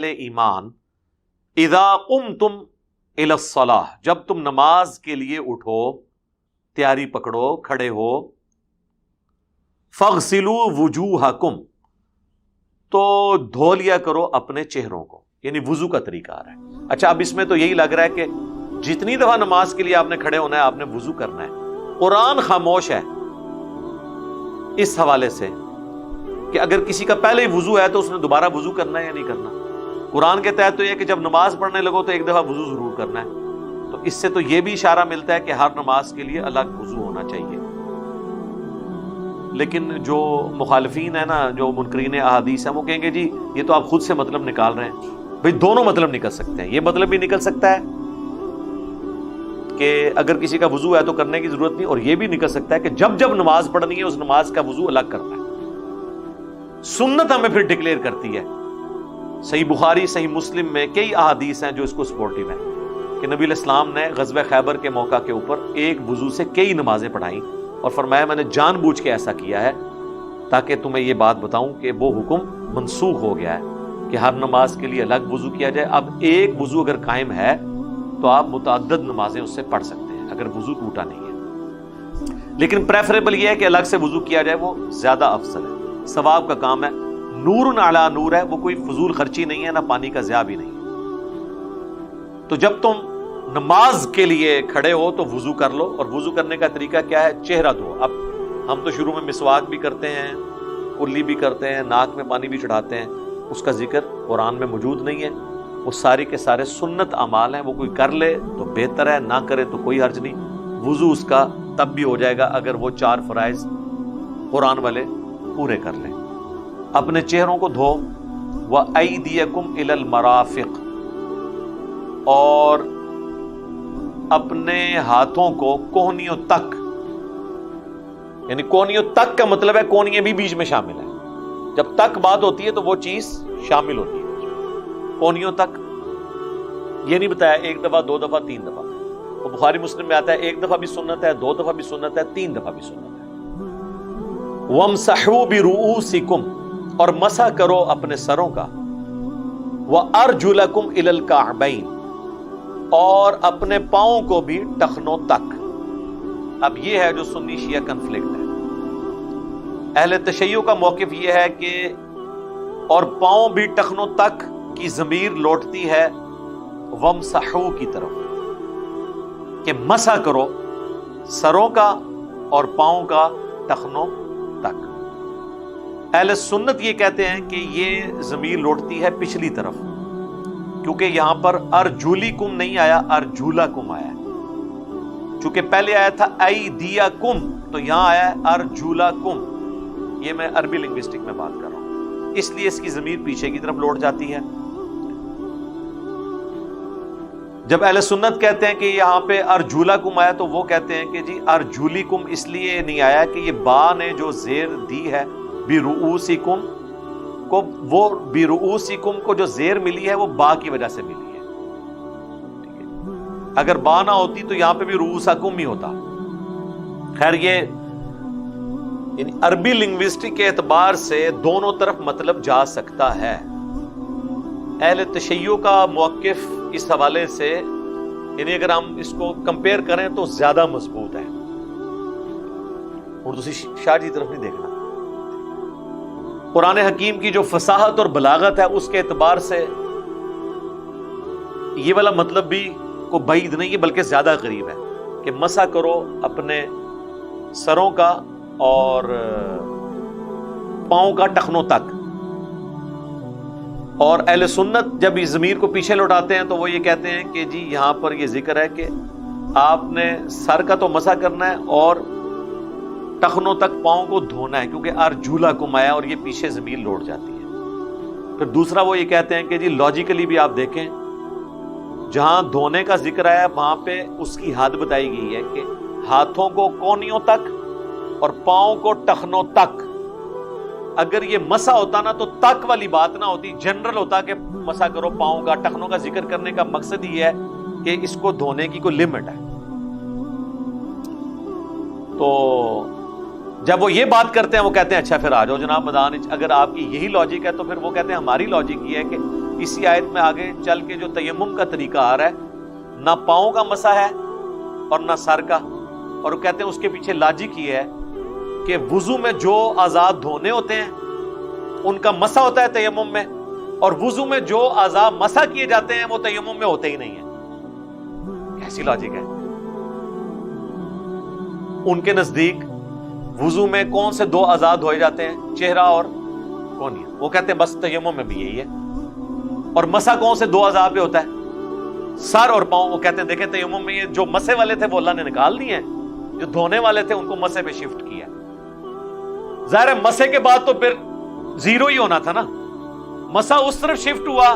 ایمان اذا قمتم الی الصلاۃ، جب تم نماز کے لیے اٹھو، تیاری پکڑو، کھڑے ہو، فاغسلوا وجوہکم، تو دھو لیا کرو اپنے چہروں کو، یعنی وضو کا طریقہ آ رہا ہے۔ اچھا، اب اس میں تو یہی لگ رہا ہے کہ جتنی دفعہ نماز کے لیے آپ نے کھڑے ہونا ہے آپ نے وضو کرنا ہے۔ قرآن خاموش ہے اس حوالے سے کہ اگر کسی کا پہلے ہی وضو ہے تو اس نے دوبارہ وضو کرنا ہے یا نہیں کرنا۔ قرآن کے تحت تو یہ کہ جب نماز پڑھنے لگو تو ایک دفعہ وضو ضرور کرنا ہے، تو اس سے تو یہ بھی اشارہ ملتا ہے کہ ہر نماز کے لیے الگ وضو ہونا چاہیے۔ لیکن جو مخالفین ہیں نا، جو منکرین احادیث ہیں، وہ کہیں گے جی یہ تو آپ خود سے مطلب نکال رہے ہیں۔ بھئی دونوں مطلب نکل سکتے ہیں، یہ مطلب بھی نکل سکتا ہے کہ اگر کسی کا وضو ہے تو کرنے کی ضرورت نہیں، اور یہ بھی نکل سکتا ہے کہ جب جب نماز پڑھنی ہے اس نماز کا وضو الگ کرنا ہے۔ سنت ہمیں پھر ڈکلیئر کرتی ہے، صحیح بخاری صحیح مسلم میں کئی احادیث ہیں جو اس کو سپورٹیو ہیں کہ نبی علیہ السلام نے غزوہ خیبر کے موقع کے اوپر ایک وضو سے کئی نمازیں پڑھائیں، اور فرمایا میں نے جان بوجھ کے ایسا کیا ہے تاکہ تمہیں یہ بات بتاؤں کہ وہ حکم منسوخ ہو گیا ہے کہ ہر نماز کے لیے الگ وضو کیا جائے۔ اب ایک وضو اگر قائم ہے تو آپ متعدد نمازیں اس سے پڑھ سکتے ہیں اگر وضو ٹوٹا نہیں ہے، لیکن پریفریبل یہ ہے کہ الگ سے وضو کیا جائے، وہ زیادہ افضل ہے، ثواب کا کام ہے، نور علی نور ہے، وہ کوئی فضول خرچی نہیں ہے، نہ پانی کا ضیاع بھی نہیں ہے۔ تو جب تم نماز کے لیے کھڑے ہو تو وضو کر لو، اور وضو کرنے کا طریقہ کیا ہے؟ چہرہ دھو۔ اب ہم تو شروع میں مسواک بھی کرتے ہیں، کلی بھی کرتے ہیں، ناک میں پانی بھی چڑھاتے ہیں، اس کا ذکر قرآن میں موجود نہیں ہے۔ وہ سارے کے سارے سنت اعمال ہیں، وہ کوئی کر لے تو بہتر ہے، نہ کرے تو کوئی حرج نہیں۔ وضو اس کا تب بھی ہو جائے گا اگر وہ 4 فرائض قرآن والے پورے کر لیں۔ اپنے چہروں کو دھو، وَأَيْدِيَكُمْ إِلَى الْمَرَافِقِ، اور اپنے ہاتھوں کو کونیوں تک، یعنی کونیوں تک کا مطلب ہے کونیاں بھی بیچ میں شامل ہیں۔ جب تک بات ہوتی ہے تو وہ چیز شامل ہوتی ہے، کونیوں تک۔ یہ نہیں بتایا 1 دفعہ 2 دفعہ 3 دفعہ، وہ بخاری مسلم میں آتا ہے 1 دفعہ بھی سنت ہے، 2 دفعہ بھی سنت ہے، 3 دفعہ بھی سنت ہے۔ وَامْسَحُوا بِرُؤُوسِكُمْ، اور مسح کرو اپنے سروں کا، وَأَرْجُلَكُمْ إِلَى الْكَعْبَيْنِ، اور اپنے پاؤں کو بھی ٹخنوں تک۔ اب یہ ہے جو سنی شیعہ کنفلکٹ ہے۔ اہل تشیع کا موقف یہ ہے کہ اور پاؤں بھی ٹخنوں تک کی ضمیر لوٹتی ہے وَامْسَحُوا کی طرف، کہ مسح کرو سروں کا اور پاؤں کا ٹخنوں تک۔ اہل سنت یہ کہتے ہیں کہ یہ ضمیر لوٹتی ہے پچھلی طرف، کیونکہ یہاں پر ارجلکم نہیں آیا، ارجلکم آیا ہے۔ چونکہ پہلے آیا تھا ایدیکم، تو یہاں آیا ہے ارجلکم۔ یہ میں عربی لنگوسٹک میں بات کر رہا ہوں، اس لیے اس کی ضمیر پیچھے کی طرف لوٹ جاتی ہے۔ جب اہل سنت کہتے ہیں کہ یہاں پہ ارجلکم آیا تو وہ کہتے ہیں کہ جی ارجلکم اس لیے نہیں آیا کہ یہ با نے جو زیر دی ہے برؤوسکم کو، وہ برؤوسکم کو جو زیر ملی ہے وہ با کی وجہ سے ملی ہے، ٹھیک ہے؟ اگر با نہ ہوتی تو یہاں پہ بھی رؤوسکم ہی ہوتا۔ خیر، یہ یعنی عربی لنگوسٹک کے اعتبار سے دونوں طرف مطلب جا سکتا ہے۔ اہل تشیع کا موقف اس حوالے سے، یعنی اگر ہم اس کو کمپیئر کریں تو زیادہ مضبوط ہے، اور دوسری شاہ جی طرف نہیں دیکھنا۔ قرآن حکیم کی جو فصاحت اور بلاغت ہے اس کے اعتبار سے یہ والا مطلب بھی کو بعید نہیں ہے، بلکہ زیادہ قریب ہے کہ مسح کرو اپنے سروں کا اور پاؤں کا ٹخنوں تک۔ اور اہل سنت جب اس ضمیر کو پیچھے لوٹاتے ہیں تو وہ یہ کہتے ہیں کہ جی یہاں پر یہ ذکر ہے کہ آپ نے سر کا تو مسح کرنا ہے اور ٹخنوں تک پاؤں کو دھونا ہے، کیونکہ ارجلکم آیا اور یہ پیچھے ضمیر لوٹ جاتی ہے۔ پھر دوسرا وہ یہ کہتے ہیں کہ جی لاجیکلی بھی آپ دیکھیں، جہاں دھونے کا ذکر آیا وہاں پہ اس کی حد بتائی گئی ہے کہ ہاتھوں کو کونیوں تک اور پاؤں کو ٹخنوں تک۔ اگر یہ مسح ہوتا نا تو تک والی بات نہ ہوتی، جنرل ہوتا کہ مسح کرو پاؤں کا، ٹخنوں کا ذکر کرنے کا مقصد یہ ہے کہ اس کو دھونے کی کوئی لمٹ ہے۔ تو جب وہ یہ بات کرتے ہیں وہ کہتے ہیں اچھا پھر آ جاؤ جناب مدان، اگر آپ کی یہی لاجک ہے تو پھر وہ کہتے ہیں ہماری لاجک یہ ہے کہ اسی آیت میں آگے چل کے جو تیمم کا طریقہ آ رہا ہے نہ پاؤں کا مسح ہے اور نہ سر کا، اور وہ کہتے ہیں اس کے پیچھے لاجک یہ ہے کہ وضو میں جو اعضاء دھونے ہوتے ہیں ان کا مسح ہوتا ہے تیمم میں، اور وضو میں جو اعضاء مسح کیے جاتے ہیں وہ تیمم میں ہوتے ہی نہیں ہیں۔ کیسی لاجک ہے؟ ان کے نزدیک وضو میں کون سے دو اعضاء دھوئے جاتے ہیں؟ چہرہ اور کونیا۔ وہ کہتے ہیں بس تیمم میں بھی یہی ہے۔ اور مسح کون سے دو اعضاء پہ ہوتا ہے؟ سر اور پاؤں۔ وہ کہتے ہیں دیکھیں تیمم میں یہ جو مسح والے تھے وہ اللہ نے نکال دیے ہیں، جو دھونے والے تھے ان کو مسح پہ شفٹ کیا۔ ظاہر ہے مسح کے بعد تو پھر زیرو ہی ہونا تھا نا، مسح اس طرف شفٹ ہوا،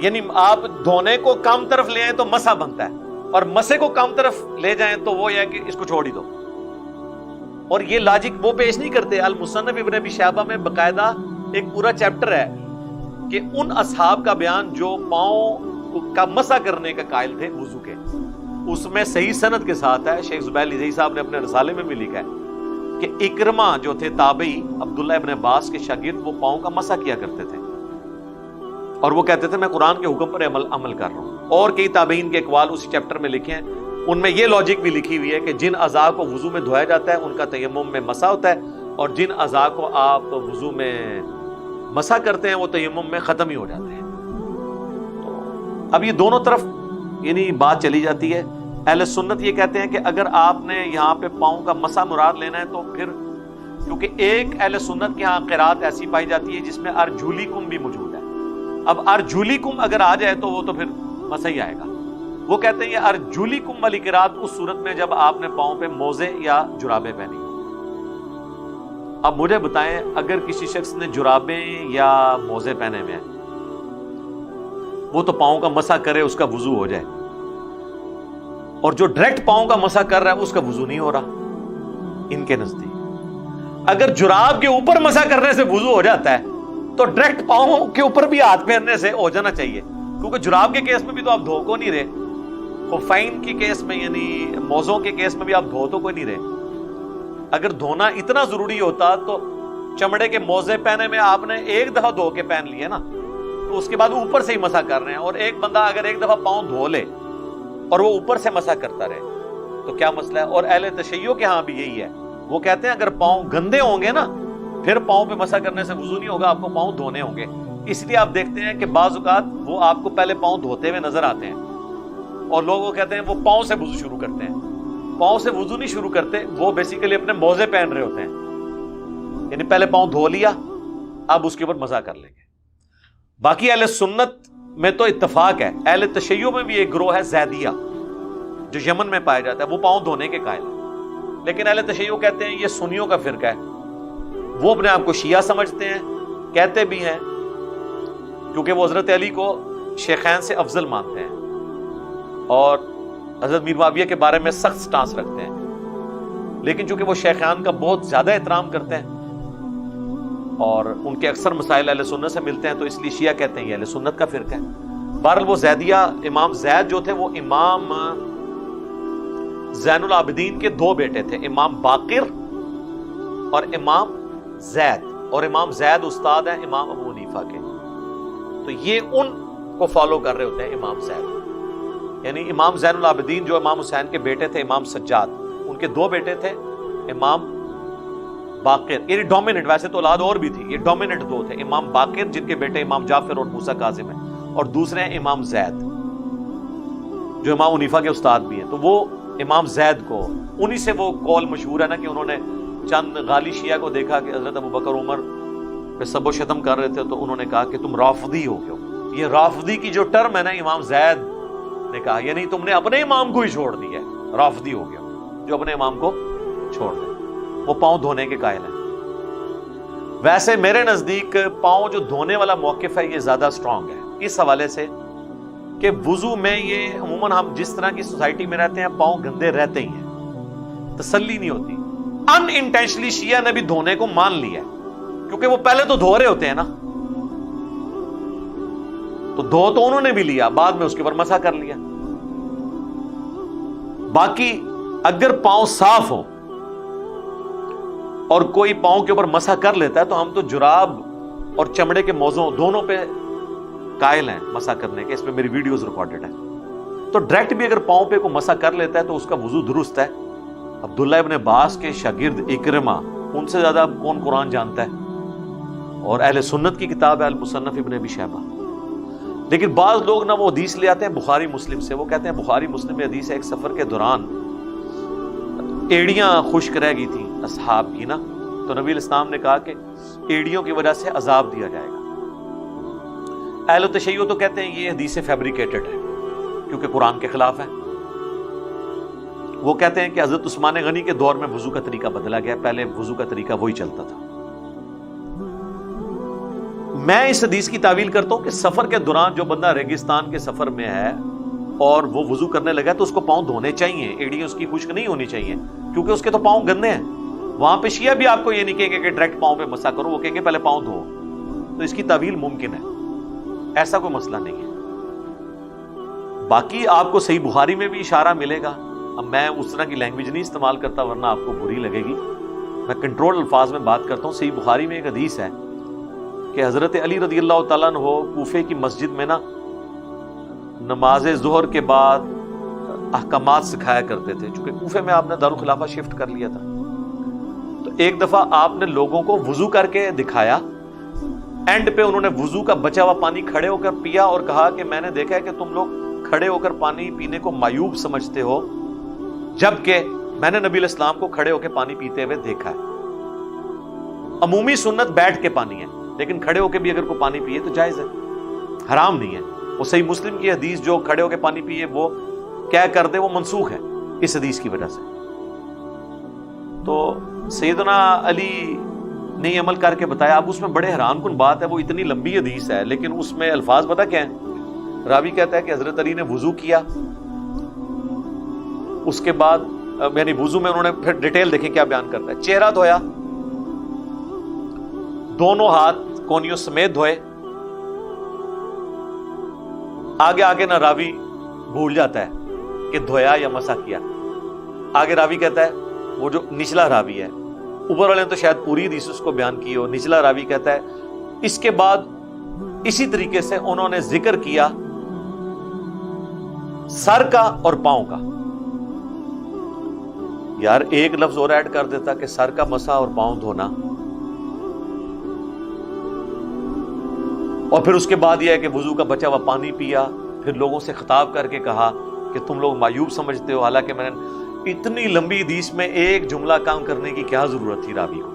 یعنی آپ دھونے کو کم طرف لے آئیں تو مسح بنتا ہے، اور مسح کو کم طرف لے جائیں تو وہ یہ کہ اس کو چھوڑ ہی دو۔ اور یہ لاجک وہ پیش نہیں کرتے۔ المصنف ابن ابی شیبہ میں باقاعدہ ایک پورا چیپٹر ہے کہ ان اصحاب کا بیان جو پاؤں کا مسح کرنے کا قائل تھے وضو کے، اس میں صحیح سند کے ساتھ ہے، شیخ زبیر لذیذ صاحب نے اپنے رسالے میں بھی لکھا ہے کہ اکرمہ جو تھے تابعی عبداللہ ابن عباس کے شاگرد، وہ پاؤں کا مسح کیا کرتے تھے، اور وہ کہتے تھے میں قرآن کے حکم پر عمل کر رہا ہوں۔ اور کئی تابعین کے اقوال اسی چیپٹر میں لکھے ہیں، ان میں یہ لاجک بھی لکھی ہوئی ہے کہ جن اعضاء کو وضو میں دھویا جاتا ہے ان کا تیمم میں مسح ہوتا ہے، اور جن اعضاء کو آپ وضو میں مسح کرتے ہیں وہ تیمم میں ختم ہی ہو جاتے ہیں۔ تو اب یہ دونوں طرف یعنی بات چلی جاتی ہے۔ اہل سنت یہ کہتے ہیں کہ اگر آپ نے یہاں پہ پاؤں کا مسح مراد لینا ہے تو پھر، کیونکہ ایک اہل سنت کے ہاں قرات ایسی پائی جاتی ہے جس میں ارجولیکم بھی موجود ہے، اب ارجولیکم اگر آ جائے تو وہ تو پھر مسح ہی آئے گا۔ وہ کہتے ہیں یہ ارجولیکم والی قرات اس صورت میں جب آپ نے پاؤں پہ موزے یا جرابیں پہنی۔ اب مجھے بتائیں اگر کسی شخص نے جرابیں یا موزے پہنے ہوئے ہیں، وہ تو پاؤں کا مسح کرے اس کا وضو ہو جائے، اور جو ڈائریکٹ پاؤں کا مسح کر رہا ہے اس کا وضو نہیں ہو رہا ان کے نزدیک۔ اگر جراب کے اوپر مسح کرنے سے وضو ہو جاتا ہے تو ڈائریکٹ پاؤں کے اوپر بھی ہاتھ پھیرنے سے ہو جانا چاہیے، کیونکہ جراب کے کیس میں بھی تو آپ دھو کو نہیں رہے، خفین کی کیس میں یعنی موزوں کے کیس میں بھی آپ دھو تو کوئی نہیں رہے۔ اگر دھونا اتنا ضروری ہوتا تو چمڑے کے موزے پہنے میں آپ نے ایک دفعہ دھو کے پہن لیے نا، تو اس کے بعد اوپر سے ہی مسح کر رہے ہیں، اور ایک بندہ اگر ایک دفعہ پاؤں دھو لے اور وہ اوپر سے مسح کرتا رہے تو کیا مسئلہ ہے؟ اور اہل تشیع کے ہاں بھی یہی ہے، وہ کہتے ہیں اگر پاؤں گندے ہوں گے نا پھر پاؤں پہ مسح کرنے سے وضو نہیں ہوگا، آپ کو پاؤں دھونے ہوں گے۔ اس لیے آپ دیکھتے ہیں کہ بعض اوقات وہ آپ کو پہلے پاؤں دھوتے ہوئے نظر آتے ہیں، اور لوگ وہ کہتے ہیں وہ پاؤں سے وضو شروع کرتے ہیں۔ پاؤں سے وضو نہیں شروع کرتے، وہ بیسیکلی اپنے موزے پہن رہے ہوتے ہیں، یعنی پہلے پاؤں دھو لیا اب اس کے اوپر مسح کر لیں گے۔ باقی اہل سنت میں تو اتفاق ہے، اہل تشیع میں بھی ایک گروہ ہے زیدیہ جو یمن میں پایا جاتا ہے، وہ پاؤں دھونے کے قائل ہے، لیکن اہل تشیع کہتے ہیں یہ سنیوں کا فرقہ ہے، وہ اپنے آپ کو شیعہ سمجھتے ہیں، کہتے بھی ہیں کیونکہ وہ حضرت علی کو شیخین سے افضل مانتے ہیں اور حضرت میر معاویہ کے بارے میں سخت سٹانس رکھتے ہیں، لیکن چونکہ وہ شیخان کا بہت زیادہ احترام کرتے ہیں اور ان کے اکثر مسائل اہل سنت سے ملتے ہیں، تو اس لیے شیعہ کہتے ہیں یہ اہل سنت کا فرقہ ہے۔ بہرحال وہ زیدیہ، امام زید جو تھے وہ امام زین العابدین کے دو بیٹے تھے، امام باقر اور امام زید، اور امام زید استاد ہیں امام ابو حنیفہ کے، تو یہ ان کو فالو کر رہے ہوتے ہیں امام زید، یعنی امام زین العابدین جو امام حسین کے بیٹے تھے امام سجاد، ان کے دو بیٹے تھے امام باقر، یعنی ڈومیننٹ، ویسے تو اولاد اور بھی تھی، یہ ڈومیننٹ دو تھے، امام باقر جن کے بیٹے امام جعفر اور موسیٰ کاظم ہیں، اور دوسرے ہیں امام زید جو امام حنیفہ کے استاد بھی ہیں۔ تو وہ امام زید کو، انہی سے وہ قول مشہور ہے نا کہ انہوں نے چند غالی شیعہ کو دیکھا کہ حضرت ابو بکر عمر پہ سب و شتم کر رہے تھے، تو انہوں نے کہا کہ تم رافضی ہو گئے۔ یہ رافضی کی جو ٹرم ہے نا امام زید نے کہا، یعنی تم نے اپنے امام کو ہی چھوڑ دیا ہے، رافضی ہو گیا جو اپنے امام کو چھوڑ دے، وہ پاؤں دھونے کے قائل ہیں۔ ویسے میرے نزدیک پاؤں جو دھونے والا موقف ہے یہ زیادہ سٹرونگ ہے اس حوالے سے کہ وضو میں یہ عموماً ہم جس طرح کی سوسائٹی میں رہتے ہیں پاؤں گندے رہتے ہی ہیں، تسلی نہیں ہوتی۔ ان انٹینشنلی شیعہ نے بھی دھونے کو مان لیا ہے، کیونکہ وہ پہلے تو دھو رہے ہوتے ہیں نا، تو دھو تو انہوں نے بھی لیا، بعد میں اس کے اوپر مسح کر لیا۔ باقی اگر پاؤں صاف ہو اور کوئی پاؤں کے اوپر مسح کر لیتا ہے تو ہم تو جراب اور چمڑے کے موزوں دونوں پہ قائل ہیں مسح کرنے کے، اس میں میری ویڈیوز ریکارڈڈ ہیں. تو ڈائریکٹ بھی اگر پاؤں پہ کوئی مسح کر لیتا ہے تو اس کا وضو درست ہے. عبداللہ ابن عباس کے شاگرد اکرمہ، ان سے زیادہ کون قرآن جانتا ہے؟ اور اہل سنت کی کتاب ہے المصنف ابن ابی شیبہ. لیکن بعض لوگ نہ وہ حدیث لے آتے ہیں بخاری مسلم سے، وہ کہتے ہیں بخاری مسلم میں حدیث ہے ایک سفر کے دوران ایڑیاں خشک رہ گئی تھیں اصحاب کی نا، تو نبی الاسلام نے کہا کہ ایڑیوں کی وجہ سے عذاب دیا جائے گا. اہل تشیع تو کہتے ہیں یہ حدیث فیبریکیٹڈ ہے کیونکہ قرآن کے خلاف ہے. وہ کہتے ہیں کہ حضرت عثمان غنی کے دور میں وضو کا طریقہ بدلا گیا، پہلے وضو کا طریقہ وہی چلتا تھا. میں اس حدیث کی تعویل کرتا ہوں کہ سفر کے دوران جو بندہ ریگستان کے سفر میں ہے اور وہ وضو کرنے لگا تو اس کو پاؤں دھونے چاہیے، ایڑیاں اس کی خشک نہیں ہونی چاہیے کیونکہ اس کے تو پاؤں گندے ہیں. وہاں پہ شیعہ بھی آپ کو یہ نہیں کہیں گے کہ ڈائریکٹ پاؤں پہ مسح کرو، وہ کہیں گے پہلے پاؤں دھو. تو اس کی تعویل ممکن ہے، ایسا کوئی مسئلہ نہیں ہے. باقی آپ کو صحیح بخاری میں بھی اشارہ ملے گا. اب میں اس طرح کی لینگویج نہیں استعمال کرتا ورنہ آپ کو بری لگے گی، میں کنٹرول الفاظ میں بات کرتا ہوں. صحیح بخاری میں ایک حدیث ہے کہ حضرت علی رضی اللہ تعالیٰ عنہ کوفے کی مسجد میں نا نماز ظہر کے بعد احکامات سکھایا کرتے تھے. چونکہ کوفے میں آپ نے دارالخلافہ شفٹ کر لیا تھا، تو ایک دفعہ آپ نے لوگوں کو وضو کر کے دکھایا. اینڈ پہ انہوں نے وضو کا بچا ہوا پانی کھڑے ہو کر پیا اور کہا کہ میں نے دیکھا ہے کہ تم لوگ کھڑے ہو کر پانی پینے کو معیوب سمجھتے ہو، جبکہ میں نے نبی الاسلام کو کھڑے ہو کے پانی پیتے ہوئے دیکھا ہے. عمومی سنت بیٹھ کے پانی ہے، لیکن کھڑے ہو کے بھی اگر کوئی پانی پیے تو جائز ہے، حرام نہیں ہے. وہ صحیح مسلم کی حدیث جو کھڑے ہو کے پانی پیے وہ کیا کر دے وہ منسوخ ہے اس حدیث کی وجہ سے. تو سیدنا علی نے عمل کر کے بتایا. اب اس میں بڑے حیران کن بات ہے، وہ اتنی لمبی حدیث ہے لیکن اس میں الفاظ پتہ کیا ہیں؟ راوی کہتا ہے کہ حضرت علی نے وضو کیا، اس کے بعد یعنی وضو میں انہوں نے پھر ڈیٹیل دیکھیں کیا بیان کرتا ہے. چہرہ دھویا، دونوں ہاتھ کونیوں سمیت دھوئے. آگے آگے نہ راوی بھول جاتا ہے کہ دھویا یا مسح کیا. آگے راوی کہتا ہے، وہ جو نچلا راوی ہے، اوپر والے نے تو شاید پوری حدیث اس کو بیان کی ہو، نچلا راوی کہتا ہے اس کے بعد اسی طریقے سے انہوں نے ذکر کیا سر کا اور پاؤں کا. یار ایک لفظ اور ایڈ کر دیتا کہ سر کا مسح اور پاؤں دھونا، اور پھر اس کے بعد یہ ہے کہ وضو کا بچا ہوا پانی پیا. پھر لوگوں سے خطاب کر کے کہا کہ تم لوگ معیوب سمجھتے ہو، حالانکہ میں نے اتنی لمبی حدیث میں ایک جملہ کام کرنے کی کیا ضرورت تھی راوی کو.